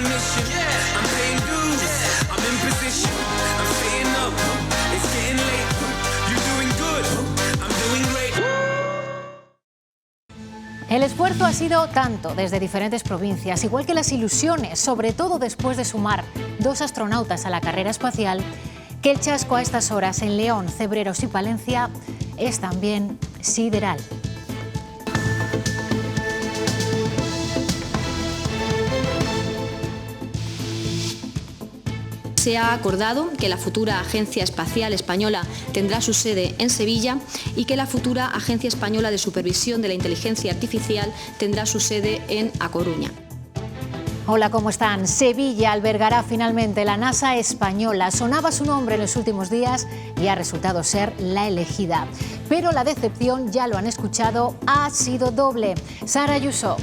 a mission. I'm paying dues. I'm in position. I'm staying up. It's getting late. You're doing good. I'm doing great. El esfuerzo ha sido tanto desde diferentes provincias, igual que las ilusiones, sobre todo después de sumar 2 astronautas a la carrera espacial, que el chasco a estas horas en León, Cebreros y Palencia es también sideral. Se ha acordado que la futura Agencia Espacial Española tendrá su sede en Sevilla y que la futura Agencia Española de Supervisión de la Inteligencia Artificial tendrá su sede en A Coruña. Hola, ¿cómo están? Sevilla albergará finalmente la NASA española. Sonaba su nombre en los últimos días y ha resultado ser la elegida. Pero la decepción, ya lo han escuchado, ha sido doble. Sara Ayuso.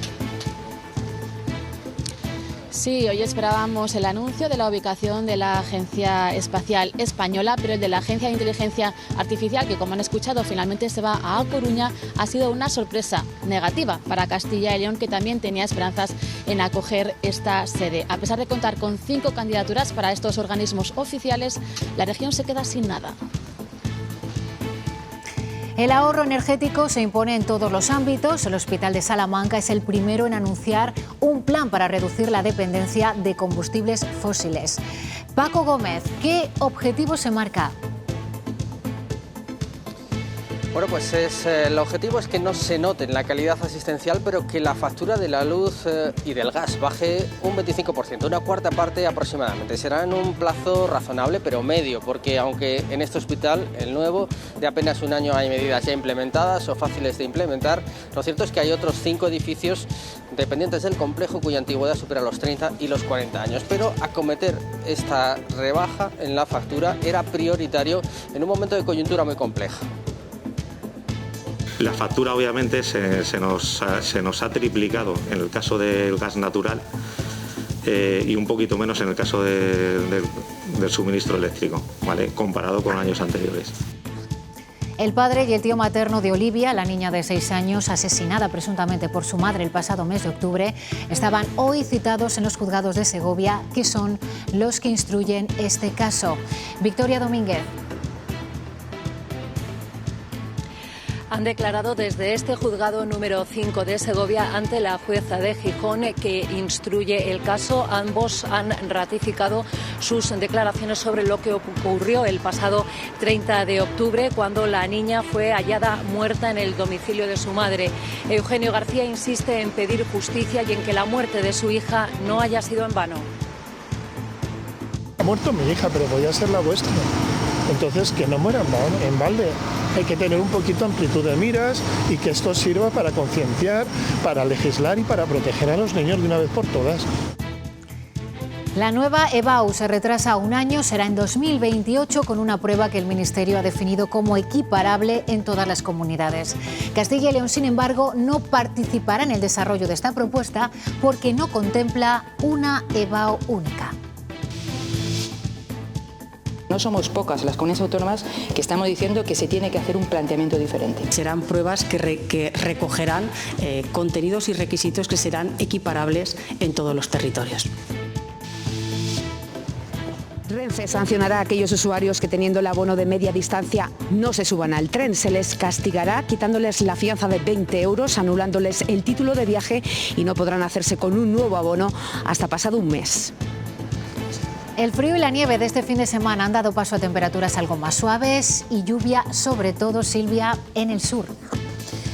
Sí, hoy esperábamos el anuncio de la ubicación de la Agencia Espacial Española, pero el de la Agencia de Inteligencia Artificial, que como han escuchado finalmente se va a Coruña, ha sido una sorpresa negativa para Castilla y León, que también tenía esperanzas en acoger esta sede. A pesar de contar con 5 candidaturas para estos organismos oficiales, la región se queda sin nada. El ahorro energético se impone en todos los ámbitos. El Hospital de Salamanca es el primero en anunciar un plan para reducir la dependencia de combustibles fósiles. Paco Gómez, ¿qué objetivo se marca? Bueno, pues el objetivo es que no se note en la calidad asistencial, pero que la factura de la luz y del gas baje un 25%, una cuarta parte aproximadamente. Será en un plazo razonable, pero medio, porque aunque en este hospital, el nuevo, de apenas un año hay medidas ya implementadas o fáciles de implementar, lo cierto es que hay otros 5 edificios dependientes del complejo cuya antigüedad supera los 30 y los 40 años. Pero acometer esta rebaja en la factura era prioritario en un momento de coyuntura muy compleja. La factura obviamente se nos ha triplicado en el caso del gas natural y un poquito menos en el caso del suministro eléctrico, ¿vale? Comparado con años anteriores. El padre y el tío materno de Olivia, la niña de 6 años, asesinada presuntamente por su madre el pasado mes de octubre, estaban hoy citados en los juzgados de Segovia, que son los que instruyen este caso. Victoria Domínguez. Han declarado desde este juzgado número 5 de Segovia ante la jueza de Gijón que instruye el caso. Ambos han ratificado sus declaraciones sobre lo que ocurrió el pasado 30 de octubre cuando la niña fue hallada muerta en el domicilio de su madre. Eugenio García insiste en pedir justicia y en que la muerte de su hija no haya sido en vano. Ha muerto mi hija, pero podía ser la vuestra. Entonces, que no muera en balde. Hay que tener un poquito amplitud de miras y que esto sirva para concienciar, para legislar y para proteger a los niños de una vez por todas. La nueva EBAU se retrasa un año, será en 2028 con una prueba que el Ministerio ha definido como equiparable en todas las comunidades. Castilla y León, sin embargo, no participará en el desarrollo de esta propuesta porque no contempla una EBAU única. No somos pocas las comunidades autónomas que estamos diciendo que se tiene que hacer un planteamiento diferente. Serán pruebas que recogerán contenidos y requisitos que serán equiparables en todos los territorios. Renfe sancionará a aquellos usuarios que teniendo el abono de media distancia no se suban al tren. Se les castigará quitándoles la fianza de 20 euros, anulándoles el título de viaje y no podrán hacerse con un nuevo abono hasta pasado un mes. El frío y la nieve de este fin de semana han dado paso a temperaturas algo más suaves y lluvia, sobre todo, Silvia, en el sur.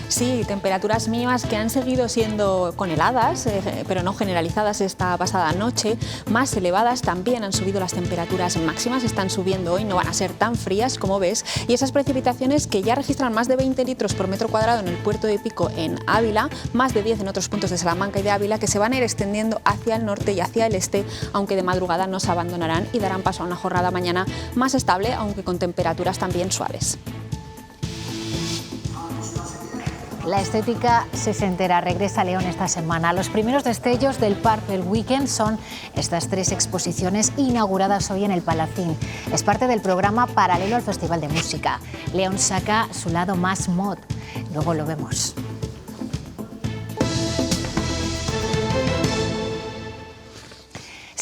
Sí, temperaturas mínimas que han seguido siendo con heladas, pero no generalizadas esta pasada noche. Más elevadas también han subido las temperaturas máximas, están subiendo hoy, no van a ser tan frías como ves. Y esas precipitaciones que ya registran más de 20 litros por metro cuadrado en el puerto de Pico en Ávila, más de 10 en otros puntos de Salamanca y de Ávila, que se van a ir extendiendo hacia el norte y hacia el este, aunque de madrugada nos abandonarán y darán paso a una jornada mañana más estable, aunque con temperaturas también suaves. La estética sesentera regresa a León esta semana. Los primeros destellos del Purple Weekend son estas 3 exposiciones inauguradas hoy en el Palacín. Es parte del programa paralelo al Festival de Música. León saca su lado más mod. Luego lo vemos.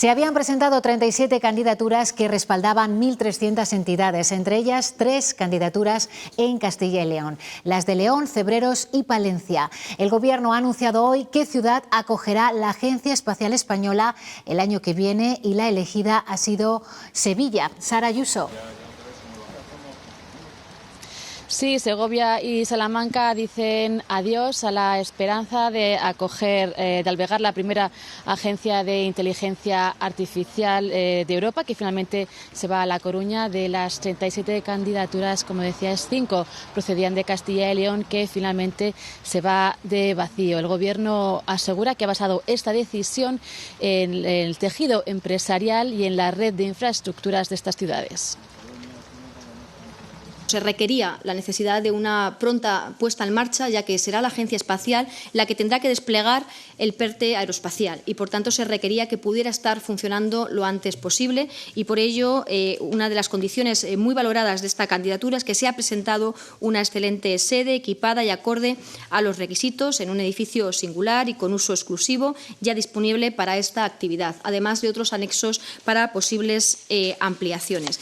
Se habían presentado 37 candidaturas que respaldaban 1.300 entidades, entre ellas 3 candidaturas en Castilla y León, las de León, Cebreros y Palencia. El Gobierno ha anunciado hoy qué ciudad acogerá la Agencia Espacial Española el año que viene y la elegida ha sido Sevilla. Sara Ayuso. Sí, Segovia y Salamanca dicen adiós a la esperanza de acoger, de albergar la primera agencia de inteligencia artificial de Europa, que finalmente se va a La Coruña. De las 37 candidaturas, como decías, 5 procedían de Castilla y León, que finalmente se va de vacío. El Gobierno asegura que ha basado esta decisión en el tejido empresarial y en la red de infraestructuras de estas ciudades. Se requería la necesidad de una pronta puesta en marcha, ya que será la Agencia Espacial la que tendrá que desplegar el PERTE aeroespacial y, por tanto, se requería que pudiera estar funcionando lo antes posible y, por ello, una de las condiciones muy valoradas de esta candidatura es que se ha presentado una excelente sede equipada y acorde a los requisitos en un edificio singular y con uso exclusivo ya disponible para esta actividad, además de otros anexos para posibles ampliaciones.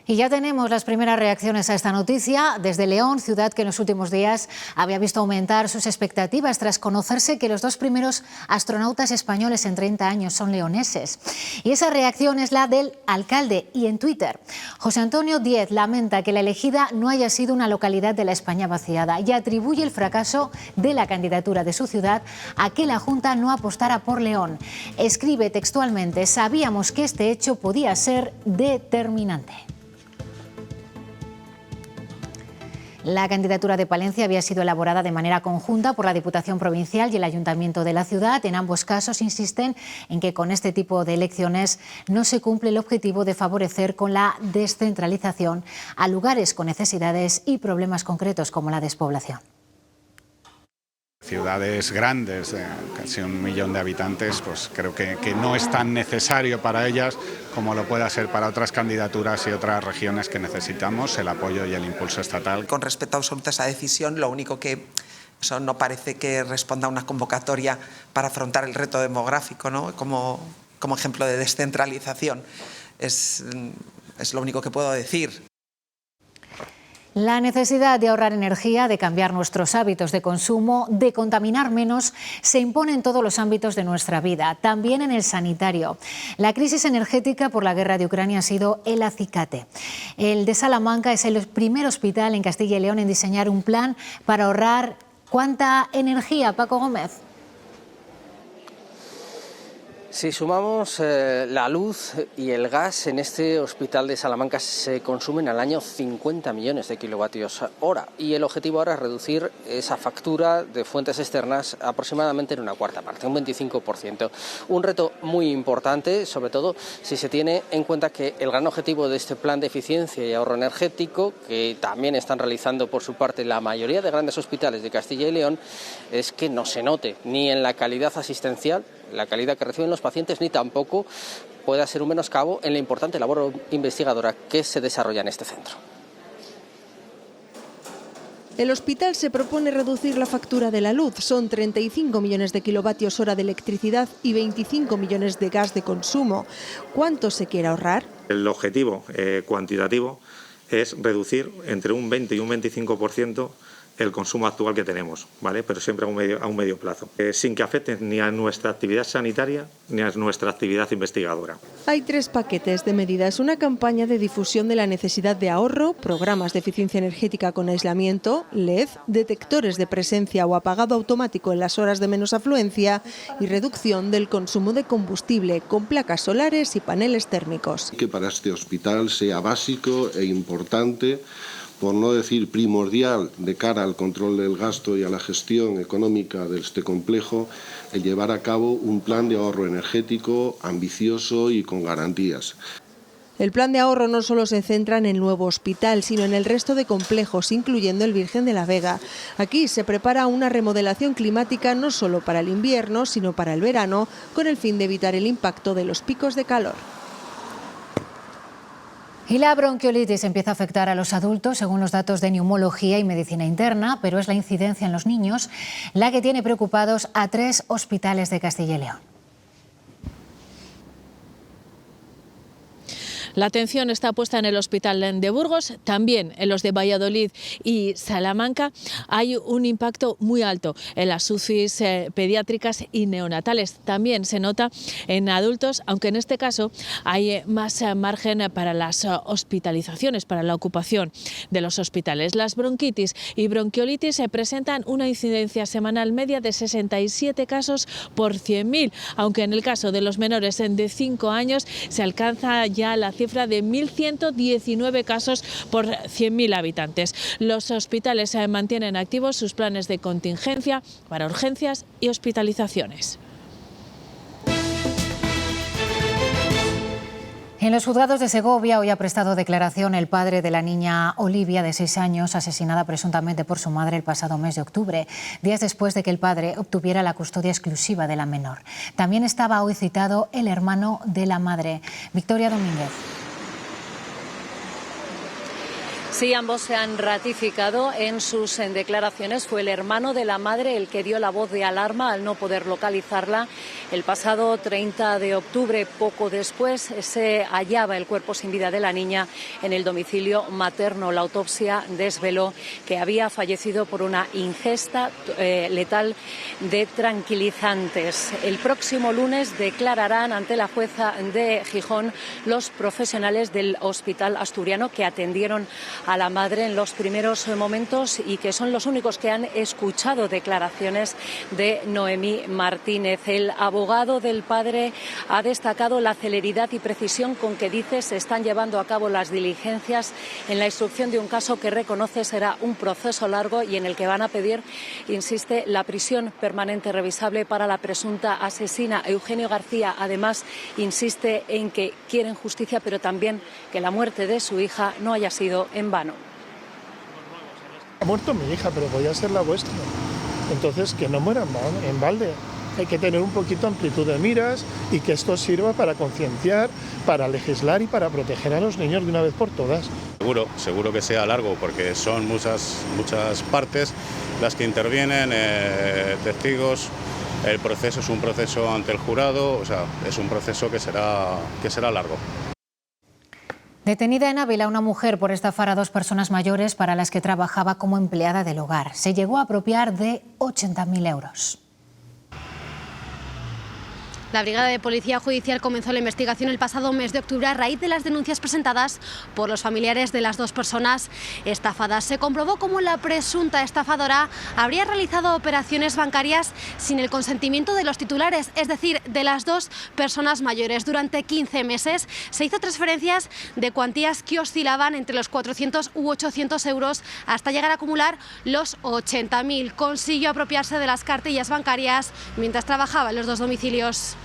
Y ya tenemos las primeras reacciones a esta noticia desde León, ciudad que en los últimos días había visto aumentar sus expectativas tras conocerse que los 2 primeros astronautas españoles en 30 años son leoneses. Y esa reacción es la del alcalde y en Twitter. José Antonio Díez lamenta que la elegida no haya sido una localidad de la España vaciada y atribuye el fracaso de la candidatura de su ciudad a que la Junta no apostara por León. Escribe textualmente: sabíamos que este hecho podía ser determinante. La candidatura de Palencia había sido elaborada de manera conjunta por la Diputación Provincial y el Ayuntamiento de la ciudad. En ambos casos insisten en que con este tipo de elecciones no se cumple el objetivo de favorecer con la descentralización a lugares con necesidades y problemas concretos como la despoblación. Ciudades grandes, de casi 1 millón de habitantes, pues creo que no es tan necesario para ellas como lo pueda ser para otras candidaturas y otras regiones que necesitamos el apoyo y el impulso estatal. Con respeto absoluto a esa decisión, lo único que eso no parece que responda a una convocatoria para afrontar el reto demográfico, ¿no? Como ejemplo de descentralización. Es lo único que puedo decir. La necesidad de ahorrar energía, de cambiar nuestros hábitos de consumo, de contaminar menos, se impone en todos los ámbitos de nuestra vida, también en el sanitario. La crisis energética por la guerra de Ucrania ha sido el acicate. El de Salamanca es el primer hospital en Castilla y León en diseñar un plan para ahorrar ¿cuánta energía, Paco Gómez? Si sumamos la luz y el gas, en este hospital de Salamanca se consumen al año 50 millones de kilovatios hora y el objetivo ahora es reducir esa factura de fuentes externas aproximadamente en una cuarta parte, un 25%. Un reto muy importante, sobre todo si se tiene en cuenta que el gran objetivo de este plan de eficiencia y ahorro energético, que también están realizando por su parte la mayoría de grandes hospitales de Castilla y León, es que no se note ni en la calidad asistencial, la calidad que reciben los pacientes, ni tampoco pueda ser un menoscabo en la importante labor investigadora que se desarrolla en este centro. El hospital se propone reducir la factura de la luz. Son 35 millones de kilovatios hora de electricidad y 25 millones de gas de consumo. ¿Cuánto se quiere ahorrar? El objetivo cuantitativo es reducir entre un 20 y un 25% el consumo actual que tenemos, ¿vale? Pero siempre a un medio plazo, sin que afecte ni a nuestra actividad sanitaria ni a nuestra actividad investigadora. Hay 3 paquetes de medidas: una campaña de difusión de la necesidad de ahorro, programas de eficiencia energética con aislamiento, LED, detectores de presencia o apagado automático en las horas de menos afluencia y reducción del consumo de combustible con placas solares y paneles térmicos. Que para este hospital sea básico e importante, por no decir primordial, de cara al control del gasto y a la gestión económica de este complejo, el llevar a cabo un plan de ahorro energético ambicioso y con garantías. El plan de ahorro no solo se centra en el nuevo hospital, sino en el resto de complejos, incluyendo el Virgen de la Vega. Aquí se prepara una remodelación climática no solo para el invierno, sino para el verano, con el fin de evitar el impacto de los picos de calor. Y la bronquiolitis empieza a afectar a los adultos, según los datos de neumología y medicina interna, pero es la incidencia en los niños la que tiene preocupados a 3 hospitales de Castilla y León. La atención está puesta en el Hospital de Burgos, también en los de Valladolid y Salamanca. Hay un impacto muy alto en las UCIs pediátricas y neonatales. También se nota en adultos, aunque en este caso hay más margen para las hospitalizaciones, para la ocupación de los hospitales. Las bronquitis y bronquiolitis presentan una incidencia semanal media de 67 casos por 100.000, aunque en el caso de los menores de 5 años se alcanza ya la cifra de 1.119 casos por 100.000 habitantes. Los hospitales mantienen activos sus planes de contingencia para urgencias y hospitalizaciones. En los juzgados de Segovia hoy ha prestado declaración el padre de la niña Olivia, de 6 años, asesinada presuntamente por su madre el pasado mes de octubre, días después de que el padre obtuviera la custodia exclusiva de la menor. También estaba hoy citado el hermano de la madre, Victoria Domínguez. Sí, ambos se han ratificado en sus declaraciones. Fue el hermano de la madre el que dio la voz de alarma al no poder localizarla. El pasado 30 de octubre, poco después, se hallaba el cuerpo sin vida de la niña en el domicilio materno. La autopsia desveló que había fallecido por una ingesta letal de tranquilizantes. El próximo lunes declararán ante la jueza de Gijón los profesionales del Hospital Asturiano que atendieron a la madre en los primeros momentos y que son los únicos que han escuchado declaraciones de Noemí Martínez. El abogado del padre ha destacado la celeridad y precisión con que dice se están llevando a cabo las diligencias en la instrucción de un caso que reconoce será un proceso largo y en el que van a pedir, insiste, la prisión permanente revisable para la presunta asesina. Eugenio García, además, insiste en que quieren justicia, pero también que la muerte de su hija no haya sido en vano. Ha muerto mi hija, pero podía ser la vuestra. Entonces, que no mueran en balde. Hay que tener un poquito amplitud de miras y que esto sirva para concienciar, para legislar y para proteger a los niños de una vez por todas. Seguro que sea largo, porque son muchas partes las que intervienen, testigos. El proceso es un proceso ante el jurado, o sea, es un proceso que será largo. Detenida en Ávila una mujer por estafar a 2 personas mayores para las que trabajaba como empleada del hogar. Se llegó a apropiar de 80.000 euros. La Brigada de Policía Judicial comenzó la investigación el pasado mes de octubre a raíz de las denuncias presentadas por los familiares de las 2 personas estafadas. Se comprobó cómo la presunta estafadora habría realizado operaciones bancarias sin el consentimiento de los titulares, es decir, de las 2 personas mayores. Durante 15 meses se hizo transferencias de cuantías que oscilaban entre los 400 u 800 euros hasta llegar a acumular los 80.000. Consiguió apropiarse de las cartillas bancarias mientras trabajaba en los 2 domicilios.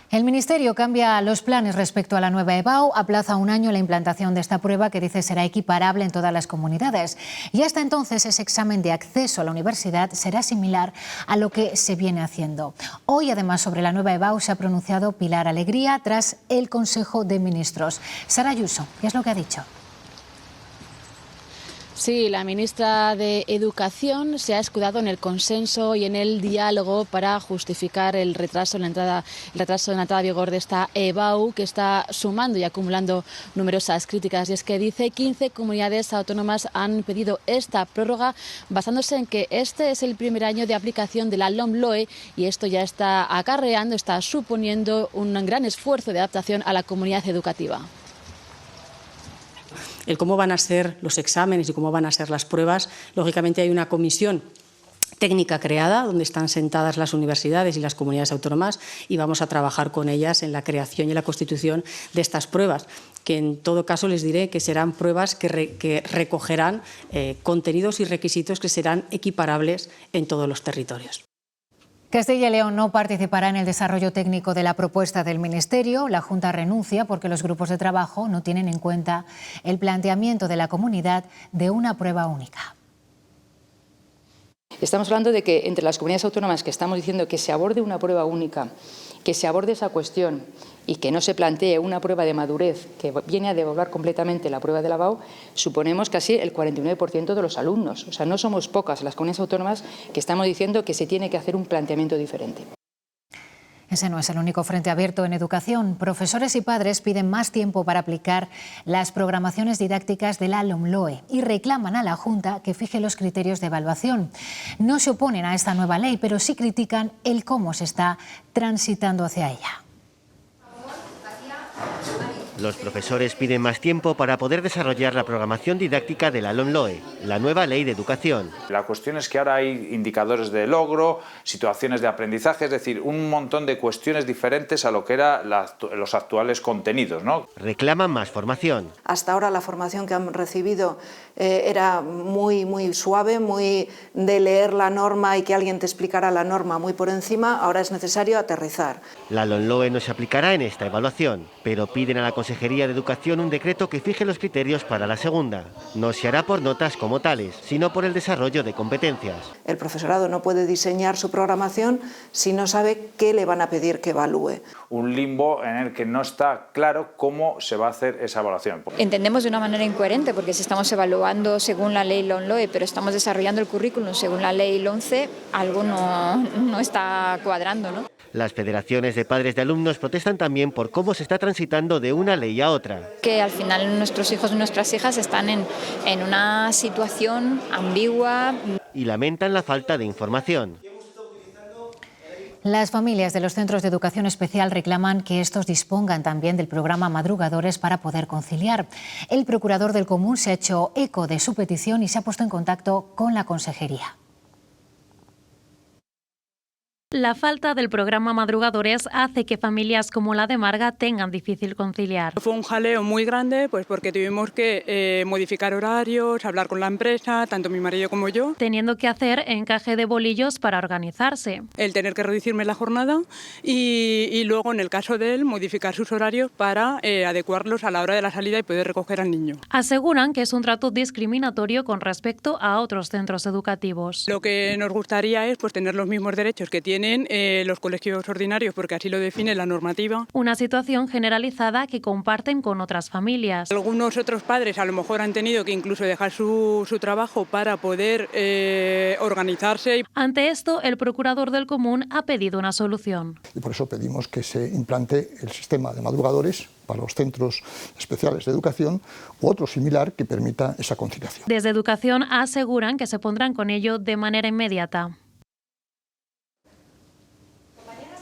El Ministerio cambia los planes respecto a la nueva EBAU, aplaza un año la implantación de esta prueba que dice será equiparable en todas las comunidades. Y hasta entonces ese examen de acceso a la universidad será similar a lo que se viene haciendo. Hoy, además, sobre la nueva EBAU se ha pronunciado Pilar Alegría tras el Consejo de Ministros. Sara Ayuso, ¿qué es lo que ha dicho? Sí, la ministra de Educación se ha escudado en el consenso y en el diálogo para justificar el retraso en la entrada a vigor de esta EBAU, que está sumando y acumulando numerosas críticas. Y es que dice 15 comunidades autónomas han pedido esta prórroga basándose en que este es el primer año de aplicación de la LOMLOE y esto ya está acarreando, está suponiendo un gran esfuerzo de adaptación a la comunidad educativa. El cómo van a ser los exámenes y cómo van a ser las pruebas, lógicamente hay una comisión técnica creada donde están sentadas las universidades y las comunidades autónomas y vamos a trabajar con ellas en la creación y la constitución de estas pruebas, que en todo caso les diré que serán pruebas que recogerán contenidos y requisitos que serán equiparables en todos los territorios. Castilla y León no participará en el desarrollo técnico de la propuesta del Ministerio. La Junta renuncia porque los grupos de trabajo no tienen en cuenta el planteamiento de la comunidad de una prueba única. Estamos hablando de que entre las comunidades autónomas que estamos diciendo que se aborde una prueba única, que se aborde esa cuestión y que no se plantee una prueba de madurez que viene a devolver completamente la prueba de la EBAU, suponemos casi el 49% de los alumnos. O sea, no somos pocas las comunidades autónomas que estamos diciendo que se tiene que hacer un planteamiento diferente. Ese no es el único frente abierto en educación. Profesores y padres piden más tiempo para aplicar las programaciones didácticas de la LOMLOE y reclaman a la Junta que fije los criterios de evaluación. No se oponen a esta nueva ley, pero sí critican el cómo se está transitando hacia ella. Los profesores piden más tiempo para poder desarrollar la programación didáctica de la LOMLOE, la nueva ley de educación. La cuestión es que ahora hay indicadores de logro, situaciones de aprendizaje, es decir, un montón de cuestiones diferentes a lo que eran los actuales contenidos, ¿no? Reclaman más formación. Hasta ahora la formación que han recibido era muy suave, muy de leer la norma y que alguien te explicara la norma muy por encima. Ahora es necesario aterrizar. La LOMLOE no se aplicará en esta evaluación, pero piden a la Consejería de Educación un decreto que fije los criterios para la segunda. No se hará por notas como tales, sino por el desarrollo de competencias. El profesorado no puede diseñar su programación si no sabe qué le van a pedir que evalúe. Un limbo en el que no está claro cómo se va a hacer esa evaluación. Entendemos de una manera incoherente, porque si estamos evaluando según la ley LOMLOE, pero estamos desarrollando el currículum según la ley LOMCE, algo no está cuadrando, ¿no? Las federaciones de padres de alumnos protestan también por cómo se está transitando de una ley a otra. Que al final nuestros hijos y nuestras hijas están en una situación ambigua. Y lamentan la falta de información. Las familias de los centros de educación especial reclaman que estos dispongan también del programa Madrugadores para poder conciliar. El procurador del Común se ha hecho eco de su petición y se ha puesto en contacto con la consejería. La falta del programa Madrugadores hace que familias como la de Marga tengan difícil conciliar. Fue un jaleo muy grande, pues porque tuvimos que modificar horarios, hablar con la empresa, tanto mi marido como yo. Teniendo que hacer encaje de bolillos para organizarse. El tener que reducirme la jornada y luego, en el caso de él, modificar sus horarios para adecuarlos a la hora de la salida y poder recoger al niño. Aseguran que es un trato discriminatorio con respecto a otros centros educativos. Lo que nos gustaría es tener los mismos derechos que tienen los colegios ordinarios, porque así lo define la normativa. Una situación generalizada que comparten con otras familias. Algunos otros padres a lo mejor han tenido que incluso dejar su trabajo para poder organizarse. Ante esto, el procurador del Común ha pedido una solución. Y por eso pedimos que se implante el sistema de madrugadores para los centros especiales de educación u otro similar que permita esa conciliación. Desde Educación aseguran que se pondrán con ello de manera inmediata.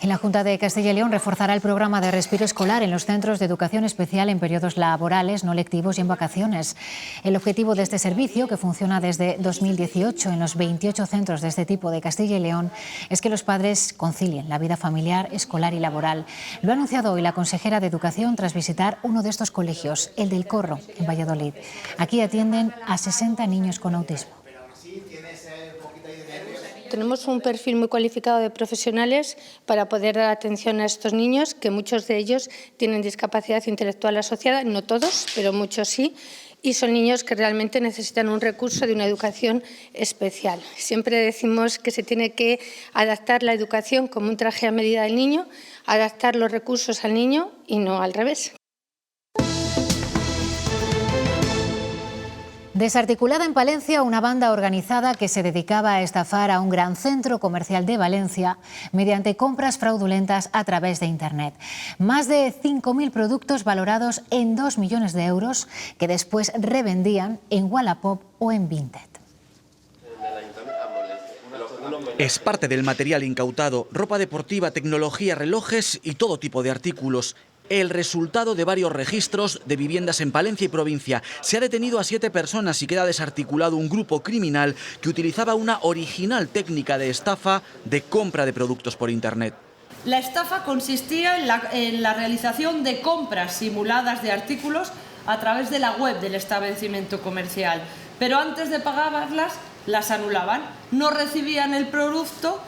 Y la Junta de Castilla y León reforzará el programa de respiro escolar en los centros de educación especial en periodos laborales, no lectivos y en vacaciones. El objetivo de este servicio, que funciona desde 2018 en los 28 centros de este tipo de Castilla y León, es que los padres concilien la vida familiar, escolar y laboral. Lo ha anunciado hoy la consejera de Educación tras visitar uno de estos colegios, el del Corro, en Valladolid. Aquí atienden a 60 niños con autismo. Tenemos un perfil muy cualificado de profesionales para poder dar atención a estos niños, que muchos de ellos tienen discapacidad intelectual asociada, no todos, pero muchos sí, y son niños que realmente necesitan un recurso de una educación especial. Siempre decimos que se tiene que adaptar la educación como un traje a medida del niño, adaptar los recursos al niño y no al revés. Desarticulada en Palencia una banda organizada que se dedicaba a estafar a un gran centro comercial de Valencia mediante compras fraudulentas a través de Internet. Más de 5.000 productos valorados en 2 millones de euros que después revendían en Wallapop o en Vinted. Es parte del material incautado: ropa deportiva, tecnología, relojes y todo tipo de artículos. El resultado de varios registros de viviendas en Palencia y provincia. Se ha detenido a 7 personas y queda desarticulado un grupo criminal que utilizaba una original técnica de estafa de compra de productos por Internet. La estafa consistía en la realización de compras simuladas de artículos a través de la web del establecimiento comercial, pero antes de pagarlas las anulaban. No recibían el producto,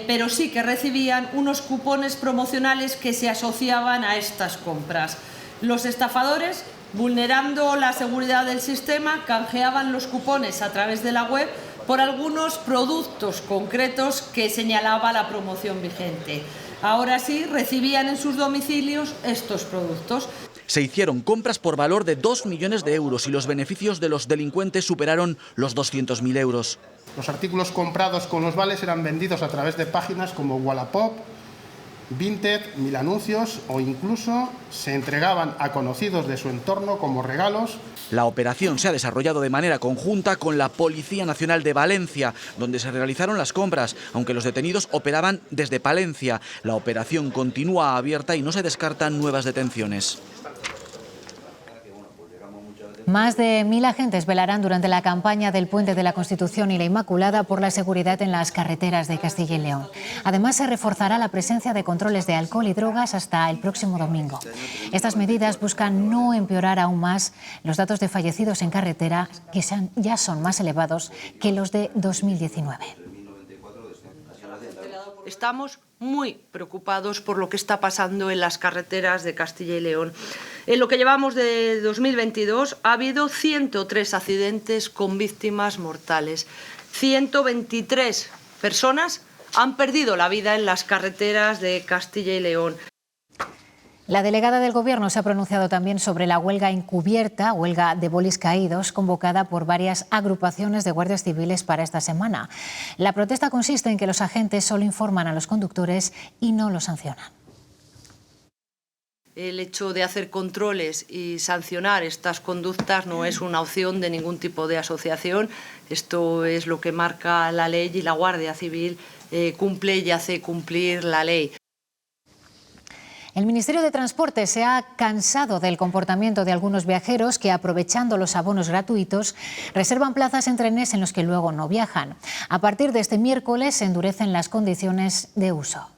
pero sí que recibían unos cupones promocionales que se asociaban a estas compras. Los estafadores, vulnerando la seguridad del sistema, canjeaban los cupones a través de la web por algunos productos concretos que señalaba la promoción vigente. Ahora sí, recibían en sus domicilios estos productos. Se hicieron compras por valor de 2 millones de euros y los beneficios de los delincuentes superaron los 200.000 euros. Los artículos comprados con los vales eran vendidos a través de páginas como Wallapop, Vinted, 1000 anuncios o incluso se entregaban a conocidos de su entorno como regalos. La operación se ha desarrollado de manera conjunta con la Policía Nacional de Valencia, donde se realizaron las compras, aunque los detenidos operaban desde Palencia. La operación continúa abierta y no se descartan nuevas detenciones. Más de 1000 agentes velarán durante la campaña del Puente de la Constitución y la Inmaculada por la seguridad en las carreteras de Castilla y León. Además, se reforzará la presencia de controles de alcohol y drogas hasta el próximo domingo. Estas medidas buscan no empeorar aún más los datos de fallecidos en carretera, que ya son más elevados que los de 2019. Estamos muy preocupados por lo que está pasando en las carreteras de Castilla y León. En lo que llevamos de 2022 ha habido 103 accidentes con víctimas mortales. 123 personas han perdido la vida en las carreteras de Castilla y León. La delegada del Gobierno se ha pronunciado también sobre la huelga encubierta, huelga de bolis caídos, convocada por varias agrupaciones de guardias civiles para esta semana. La protesta consiste en que los agentes solo informan a los conductores y no los sancionan. El hecho de hacer controles y sancionar estas conductas no es una opción de ningún tipo de asociación. Esto es lo que marca la ley y la Guardia Civil cumple y hace cumplir la ley. El Ministerio de Transporte se ha cansado del comportamiento de algunos viajeros que, aprovechando los abonos gratuitos, reservan plazas en trenes en los que luego no viajan. A partir de este miércoles se endurecen las condiciones de uso.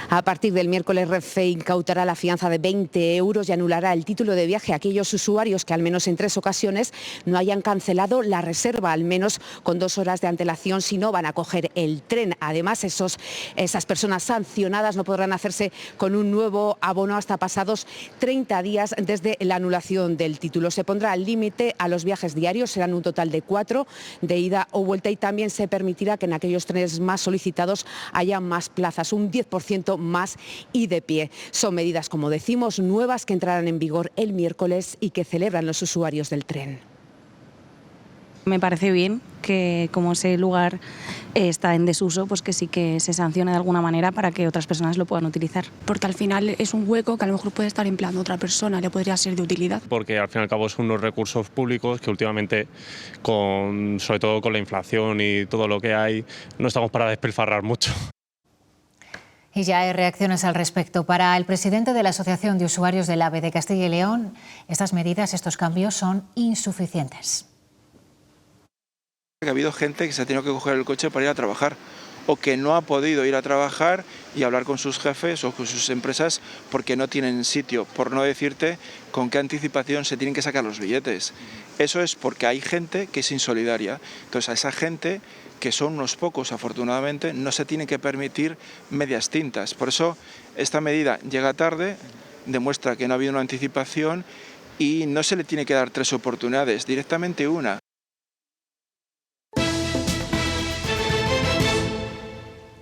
A partir del miércoles, Renfe incautará la fianza de 20 euros y anulará el título de viaje a aquellos usuarios que al menos en 3 ocasiones no hayan cancelado la reserva, al menos con 2 horas de antelación si no van a coger el tren. Además, esas personas sancionadas no podrán hacerse con un nuevo abono hasta pasados 30 días desde la anulación del título. Se pondrá límite a los viajes diarios, serán un total de 4 de ida o vuelta, y también se permitirá que en aquellos trenes más solicitados haya más plazas, un 10% más y de pie. Son medidas, como decimos, nuevas que entrarán en vigor el miércoles y que celebran los usuarios del tren. Me parece bien que, como ese lugar está en desuso, pues que sí que se sancione de alguna manera para que otras personas lo puedan utilizar. Porque al final es un hueco que a lo mejor puede estar empleando otra persona, le podría ser de utilidad. Porque al fin y al cabo son unos recursos públicos que últimamente, sobre todo con la inflación y todo lo que hay, no estamos para despilfarrar mucho. Y ya hay reacciones al respecto. Para el presidente de la Asociación de Usuarios del AVE de Castilla y León, estas medidas, estos cambios son insuficientes. Ha habido gente que se ha tenido que coger el coche para ir a trabajar o que no ha podido ir a trabajar y hablar con sus jefes o con sus empresas porque no tienen sitio, por no decirte con qué anticipación se tienen que sacar los billetes. Eso es porque hay gente que es insolidaria. Entonces a esa gente, que son unos pocos afortunadamente, no se tiene que permitir medias tintas. Por eso esta medida llega tarde, demuestra que no ha habido una anticipación y no se le tiene que dar 3 oportunidades, directamente una.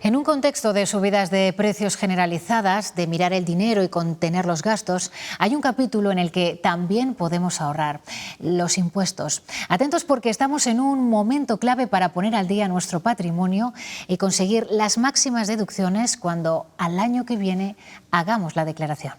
En un contexto de subidas de precios generalizadas, de mirar el dinero y contener los gastos, hay un capítulo en el que también podemos ahorrar: los impuestos. Atentos, porque estamos en un momento clave para poner al día nuestro patrimonio y conseguir las máximas deducciones cuando al año que viene hagamos la declaración.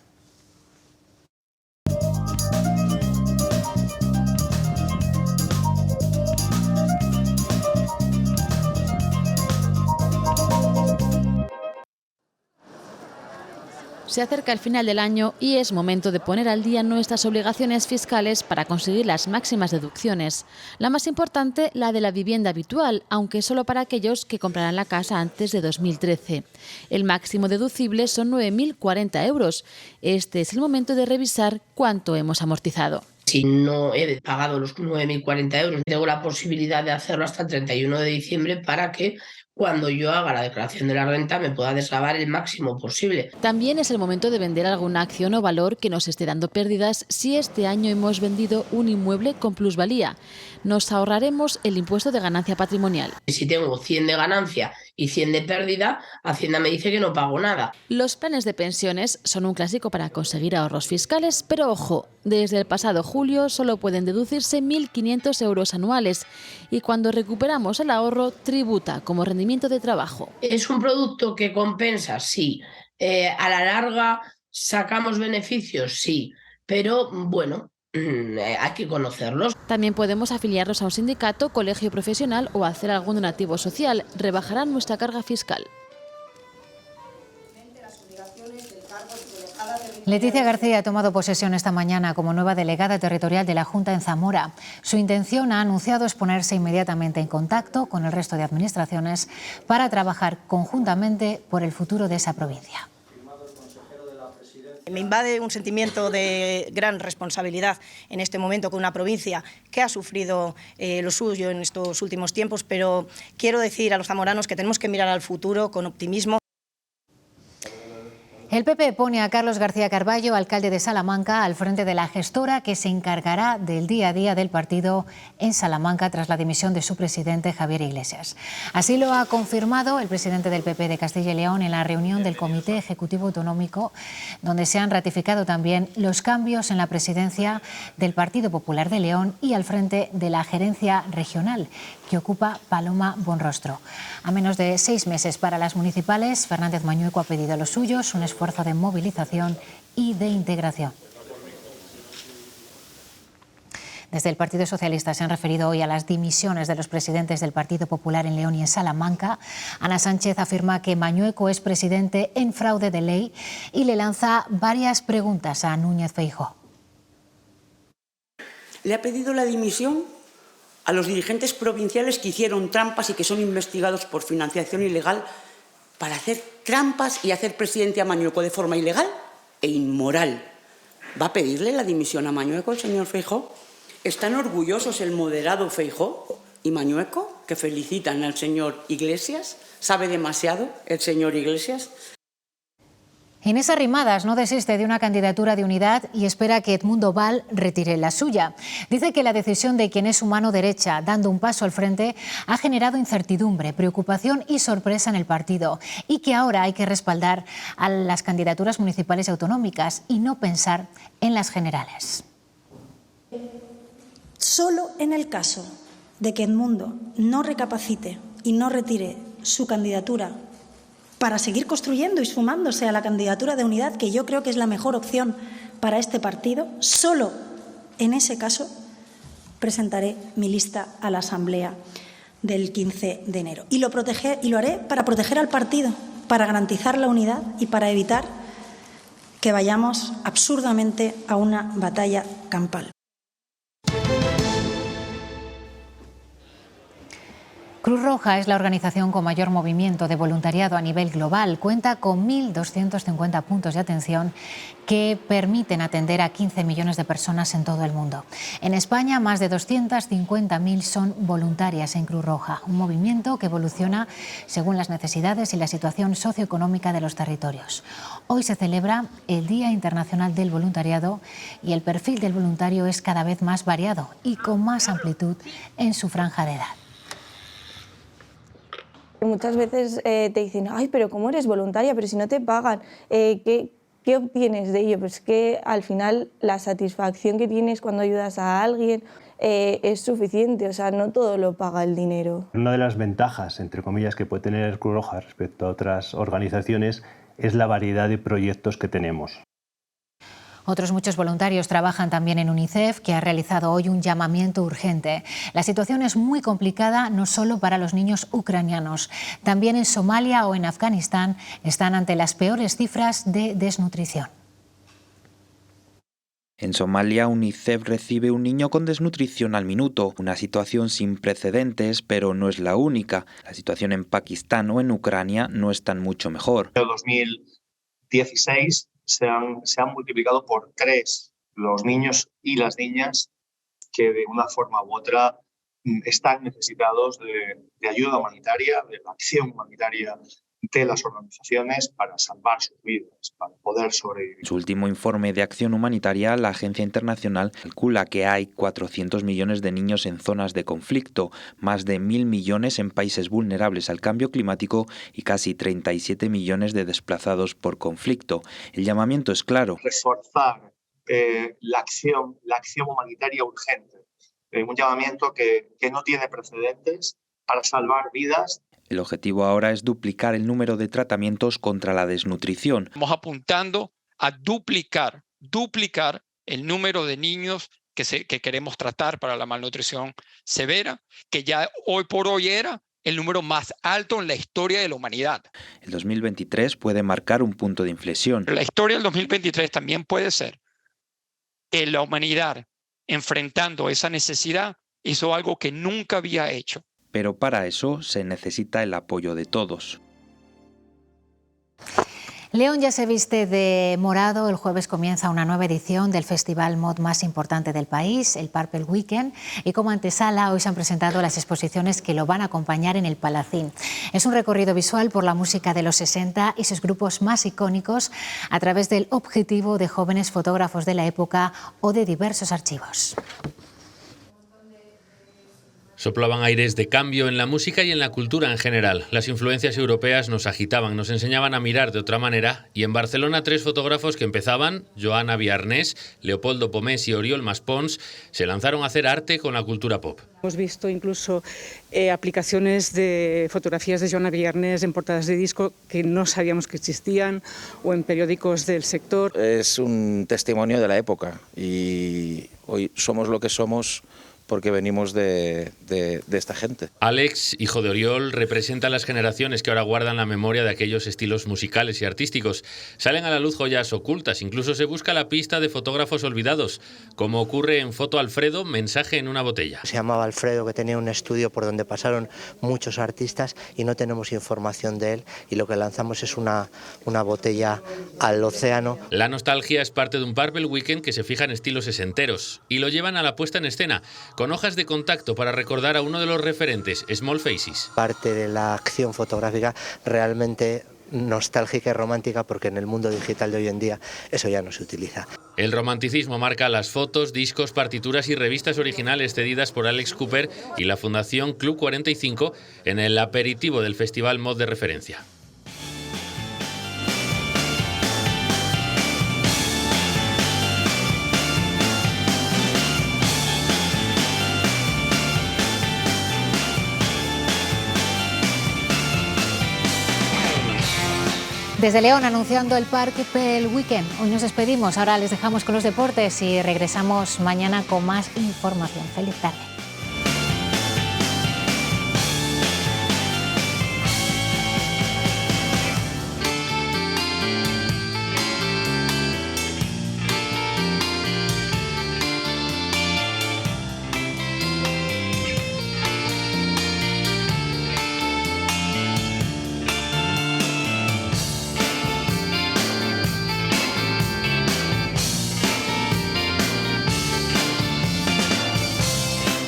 Se acerca el final del año y es momento de poner al día nuestras obligaciones fiscales para conseguir las máximas deducciones. La más importante, la de la vivienda habitual, aunque solo para aquellos que comprarán la casa antes de 2013. El máximo deducible son 9.040 euros. Este es el momento de revisar cuánto hemos amortizado. Si no he pagado los 9.040 euros, tengo la posibilidad de hacerlo hasta el 31 de diciembre para que cuando yo haga la declaración de la renta me pueda desgravar el máximo posible. También es el momento de vender alguna acción o valor que nos esté dando pérdidas si este año hemos vendido un inmueble con plusvalía. Nos ahorraremos el impuesto de ganancia patrimonial. Si tengo 100 de ganancia y 100 de pérdida, Hacienda me dice que no pago nada. Los planes de pensiones son un clásico para conseguir ahorros fiscales, pero ojo, desde el pasado julio solo pueden deducirse 1.500 euros anuales y cuando recuperamos el ahorro tributa como rendimiento rendimiento de trabajo. ¿Es un producto que compensa? Sí. ¿A la larga sacamos beneficios? Sí. Pero bueno, hay que conocerlos. También podemos afiliarnos a un sindicato, colegio profesional o hacer algún donativo social. Rebajarán nuestra carga fiscal. Leticia García ha tomado posesión esta mañana como nueva delegada territorial de la Junta en Zamora. Su intención, ha anunciado, es ponerse inmediatamente en contacto con el resto de administraciones para trabajar conjuntamente por el futuro de esa provincia. Me invade un sentimiento de gran responsabilidad en este momento con una provincia que ha sufrido lo suyo en estos últimos tiempos, pero quiero decir a los zamoranos que tenemos que mirar al futuro con optimismo. El PP pone a Carlos García Carballo, alcalde de Salamanca, al frente de la gestora que se encargará del día a día del partido en Salamanca tras la dimisión de su presidente Javier Iglesias. Así lo ha confirmado el presidente del PP de Castilla y León en la reunión del Comité Ejecutivo Autonómico, donde se han ratificado también los cambios en la presidencia del Partido Popular de León y al frente de la gerencia regional, que ocupa Paloma Bonrostro. A menos de 6 meses para las municipales, Fernández Mañueco ha pedido a los suyos un esfuerzo de movilización y de integración. Desde el Partido Socialista se han referido hoy a las dimisiones de los presidentes del Partido Popular en León y en Salamanca. Ana Sánchez afirma que Mañueco es presidente en fraude de ley y le lanza varias preguntas a Núñez Feijóo. Le ha pedido la dimisión a los dirigentes provinciales que hicieron trampas y que son investigados por financiación ilegal para hacer trampas y hacer presidente a Mañueco de forma ilegal e inmoral. ¿Va a pedirle la dimisión a Mañueco el señor Feijóo? ¿Están orgullosos el moderado Feijóo y Mañueco, que felicitan al señor Iglesias? ¿Sabe demasiado el señor Iglesias? Inés Arrimadas no desiste de una candidatura de unidad y espera que Edmundo Val retire la suya. Dice que la decisión de quien es su mano derecha, dando un paso al frente, ha generado incertidumbre, preocupación y sorpresa en el partido y que ahora hay que respaldar a las candidaturas municipales y autonómicas y no pensar en las generales. Solo en el caso de que Edmundo no recapacite y no retire su candidatura para seguir construyendo y sumándose a la candidatura de unidad, que yo creo que es la mejor opción para este partido, solo en ese caso presentaré mi lista a la Asamblea del 15 de enero. Y lo haré para proteger al partido, para garantizar la unidad y para evitar que vayamos absurdamente a una batalla campal. Cruz Roja es la organización con mayor movimiento de voluntariado a nivel global. Cuenta con 1.250 puntos de atención que permiten atender a 15 millones de personas en todo el mundo. En España, más de 250.000 son voluntarias en Cruz Roja, un movimiento que evoluciona según las necesidades y la situación socioeconómica de los territorios. Hoy se celebra el Día Internacional del Voluntariado y el perfil del voluntario es cada vez más variado y con más amplitud en su franja de edad. Muchas veces te dicen, ay, pero ¿cómo eres voluntaria? Pero si no te pagan, ¿qué obtienes de ello? Pues que al final la satisfacción que tienes cuando ayudas a alguien es suficiente, o sea, no todo lo paga el dinero. Una de las ventajas, entre comillas, que puede tener Cruz Roja respecto a otras organizaciones es la variedad de proyectos que tenemos. Otros muchos voluntarios trabajan también en UNICEF, que ha realizado hoy un llamamiento urgente. La situación es muy complicada no solo para los niños ucranianos. También en Somalia o en Afganistán están ante las peores cifras de desnutrición. En Somalia, UNICEF recibe un niño con desnutrición al minuto, una situación sin precedentes, pero no es la única. La situación en Pakistán o en Ucrania no es tan mucho mejor. En 2016 se han multiplicado por 3 los niños y las niñas que de una forma u otra están necesitados de ayuda humanitaria, de la acción humanitaria de las organizaciones para salvar sus vidas, para poder sobrevivir. En su último informe de acción humanitaria, la agencia internacional calcula que hay 400 millones de niños en zonas de conflicto, más de 1.000 millones en países vulnerables al cambio climático y casi 37 millones de desplazados por conflicto. El llamamiento es claro. Reforzar la acción humanitaria urgente, un llamamiento que no tiene precedentes para salvar vidas. El objetivo ahora es duplicar el número de tratamientos contra la desnutrición. Estamos apuntando a duplicar el número de niños que queremos tratar para la malnutrición severa, que ya hoy por hoy era el número más alto en la historia de la humanidad. El 2023 puede marcar un punto de inflexión. La historia del 2023 también puede ser la humanidad enfrentando esa necesidad, hizo algo que nunca había hecho. Pero para eso se necesita el apoyo de todos. León ya se viste de morado. El jueves comienza una nueva edición del festival mod más importante del país, el Purple Weekend, y como antesala hoy se han presentado las exposiciones que lo van a acompañar en el Palacín. Es un recorrido visual por la música de los 60 y sus grupos más icónicos a través del objetivo de jóvenes fotógrafos de la época o de diversos archivos. Soplaban aires de cambio en la música y en la cultura en general. Las influencias europeas nos agitaban, nos enseñaban a mirar de otra manera, y en Barcelona 3 fotógrafos que empezaban, Joana Viarnés, Leopoldo Pomés y Oriol Maspons, se lanzaron a hacer arte con la cultura pop. Hemos visto incluso aplicaciones de fotografías de Joana Viarnés en portadas de disco que no sabíamos que existían, o en periódicos del sector. Es un testimonio de la época y hoy somos lo que somos porque venimos de esta gente. Alex, hijo de Oriol, representa a las generaciones que ahora guardan la memoria de aquellos estilos musicales y artísticos. Salen a la luz joyas ocultas, incluso se busca la pista de fotógrafos olvidados, como ocurre en Foto Alfredo, mensaje en una botella. Se llamaba Alfredo, que tenía un estudio por donde pasaron muchos artistas y no tenemos información de él, y lo que lanzamos es una botella al océano. La nostalgia es parte de un Purple Weekend que se fija en estilos sesenteros y lo llevan a la puesta en escena, con hojas de contacto para recordar a uno de los referentes, Small Faces. Parte de la acción fotográfica realmente nostálgica y romántica, porque en el mundo digital de hoy en día eso ya no se utiliza. El romanticismo marca las fotos, discos, partituras y revistas originales cedidas por Alex Cooper y la Fundación Club 45 en el aperitivo del Festival Mod de referencia. Desde León anunciando el Purple Weekend. Hoy nos despedimos, ahora les dejamos con los deportes y regresamos mañana con más información. Feliz tarde.